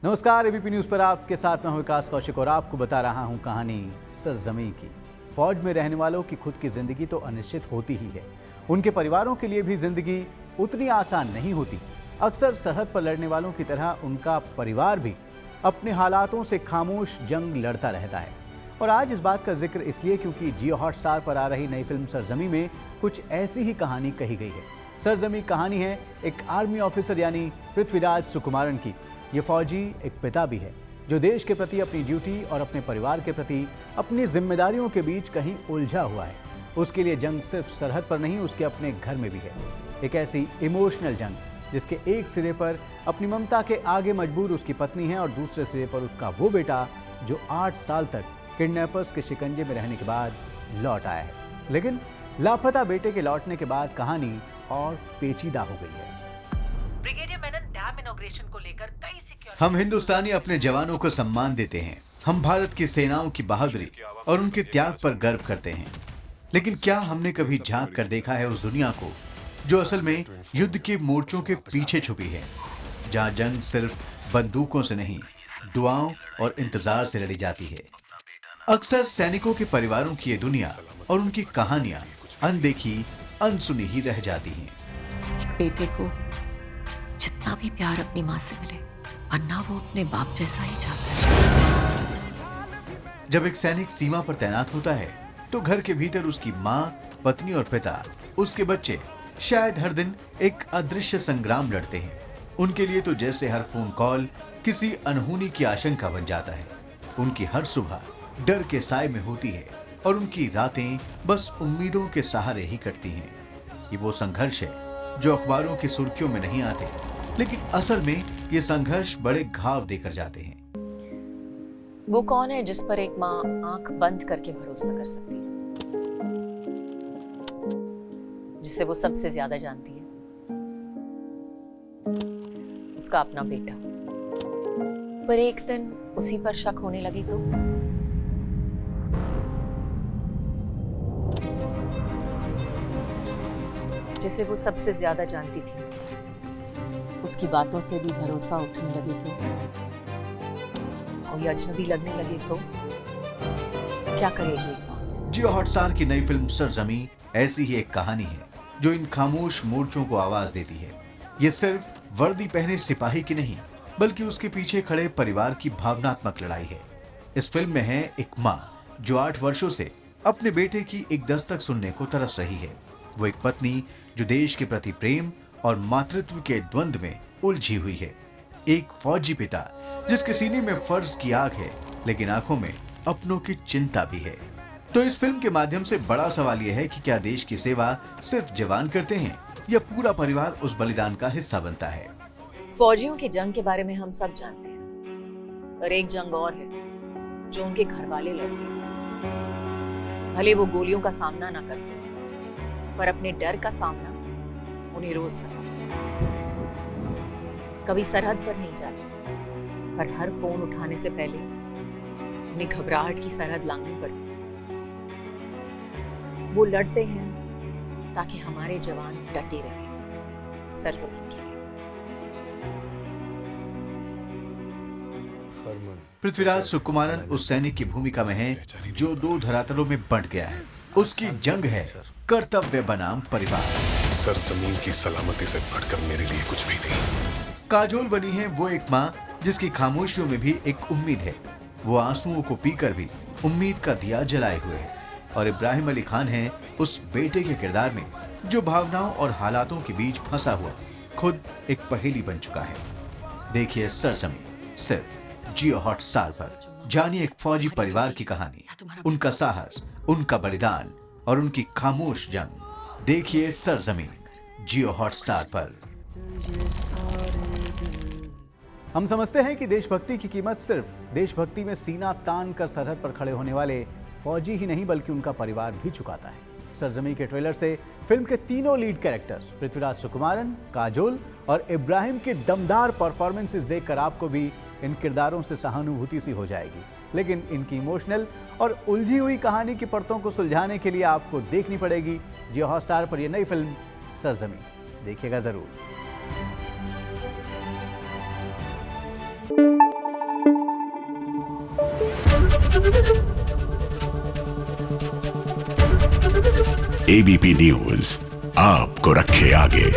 नमस्कार, ABP news पर आपके साथ मैं हूं विकास कौशिक और आपको बता रहा हूं कहानी सरजमी की। फौज में रहने वालों की खुद की जिंदगी तो अनिश्चित होती ही है, उनके परिवारों के लिए भी जिंदगी उतनी आसान नहीं होती। अक्सर सरहद पर लड़ने वालों की तरह उनका परिवार भी अपने हालातों से खामोश जंग लड़ता रहता है। और आज इस बात का जिक्र इसलिए क्योंकि जियो हॉटस्टार पर आ रही नई फिल्म सरजमी में कुछ ऐसी ही कहानी कही गई है। सरजमी कहानी है एक आर्मी ऑफिसर यानी पृथ्वीराज सुकुमारन की। ये फौजी एक पिता भी है जो देश के प्रति अपनी ड्यूटी और अपने परिवार के प्रति अपनी जिम्मेदारियों के बीच कहीं उलझा हुआ है। उसके लिए जंग सिर्फ सरहद पर नहीं, उसके अपने घर में भी है। एक ऐसी इमोशनल जंग जिसके एक सिरे पर अपनी ममता के आगे मजबूर उसकी पत्नी है और दूसरे सिरे पर उसका वो बेटा जो 8 साल तक किडनैपर्स के शिकंजे में रहने के बाद लौट आया है। लेकिन लापता बेटे के लौटने के बाद कहानी और पेचीदा हो गई है। ब्रिगेडियर मेनन डैम इनॉग्रेशन को लेकर कई सिक्योरिटी। हम हिंदुस्तानी अपने जवानों को सम्मान देते हैं। हम भारत की सेनाओं की बहादुरी और उनके त्याग पर गर्व करते हैं। लेकिन क्या हमने कभी झांक कर देखा है उस दुनिया को जो असल में युद्ध के मोर्चों के पीछे छुपी है, जहां जंग सिर्फ बंदूकों से नहीं, दुआओं और इंतजार से लड़ी जाती है। अक्सर सैनिकों के परिवारों की ये दुनिया और उनकी कहानियां अनदेखी, अनसुनी ही रह जाती हैं। एक बेटे को जितना भी प्यार अपनी माँ से मिले, वरना वो अपने बाप जैसा ही चाहता है। जब एक सैनिक सीमा पर तैनात होता है तो घर के भीतर उसकी माँ, पत्नी और पिता, उसके बच्चे शायद हर दिन एक अदृश्य संग्राम लड़ते हैं। उनके लिए तो जैसे हर फोन कॉल किसी अनहोनी की आशंका बन जाता है। उनकी हर सुबह डर के साए में होती है और उनकी रातें बस उम्मीदों के सहारे ही कटती हैं। ये वो संघर्ष है जो अखबारों की सुर्खियों में नहीं आते, लेकिन असल में ये संघर्ष बड़े घाव देकर जाते हैं। वो कौन है जिस पर एक माँ आंख बंद करके भरोसा कर सकती है, जिसे वो सबसे ज्यादा जानती है? उसका अपना बेटा। पर एक दिन उसी पर शक होने लगी तो जिसे वो सबसे ज्यादा जानती थी, उसकी बातों से भी भरोसा उठने लगे तो, कोई अजनबी लगने लगे तो क्या करेगी एक माँ? जियो हॉटस्टार की नई फिल्म सरजमी ऐसी ही एक कहानी है जो इन खामोश मोर्चों को आवाज देती है। ये सिर्फ वर्दी पहने सिपाही की नहीं, बल्कि उसके पीछे खड़े परिवार की भावनात्मक लड़ाई है। इस फिल्म में है एक माँ जो 8 वर्षों से अपने बेटे की एक दस्तक सुनने को तरस रही है। वो एक पत्नी जो देश के प्रति प्रेम और मातृत्व के द्वंद्व में उलझी हुई है। एक फौजी पिता जिसके सीने में फर्ज की आग है, लेकिन आंखों में अपनों की चिंता भी है। तो इस फिल्म के माध्यम से बड़ा सवाल यह है कि क्या देश की सेवा सिर्फ जवान करते हैं या पूरा परिवार उस बलिदान का हिस्सा बनता है? फौजियों की जंग के बारे में हम सब जानते हैं, पर एक जंग और है जो उनके घर वाले लड़ते हैं। भले वो गोलियों का सामना ना करते, पर अपने डर का सामना उन्हें रोज करना पड़ता है। कभी सरहद पर नहीं जाते, पर हर फोन उठाने से पहले उन्हें घबराहट की सरहद लांघनी पड़ती है। वो लड़ते हैं ताकि हमारे जवान डटे रहें सरजमी के लिए। पृथ्वीराज सुकुमारन उस सैनिक की भूमिका में है जो 2 धरातलों में बंट गया है। उसकी जंग है कर्तव्य बनाम परिवार। सरजमीन की सलामती से बढ़कर मेरे लिए कुछ भी नहीं। काजोल बनी है वो एक माँ जिसकी खामोशियों में भी एक उम्मीद है। वो आंसुओं को पीकर भी उम्मीद का दिया जलाए हुए है। और इब्राहिम अली खान है उस बेटे के किरदार में जो भावनाओं और हालातों के बीच फंसा हुआ खुद एक पहेली बन चुका है। देखिए सरजमी सिर्फ जियो हॉटस्टार पर। जानिए एक फौजी परिवार की कहानी, उनका साहस, उनका बलिदान और उनकी खामोश जंग। देखिए सरजमी जियो हॉटस्टार पर। हम समझते हैं कि देशभक्ति की कीमत सिर्फ देशभक्ति में सीना तान कर सरहद पर खड़े होने वाले फौजी ही नहीं, बल्कि उनका परिवार भी चुकाता है। सरजमी के ट्रेलर से फिल्म के तीनों लीड कैरेक्टर्स पृथ्वीराज सुकुमारन, काजोल और इब्राहिम के दमदार परफॉर्मेंसेस देखकर आपको भी इन किरदारों से सहानुभूति सी हो जाएगी। लेकिन इनकी इमोशनल और उलझी हुई कहानी की परतों को सुलझाने के लिए आपको देखनी पड़ेगी जियो हॉटस्टार पर यह नई फिल्म सरजमी। देखिएगा जरूर। एबीपी न्यूज आपको रखे आगे।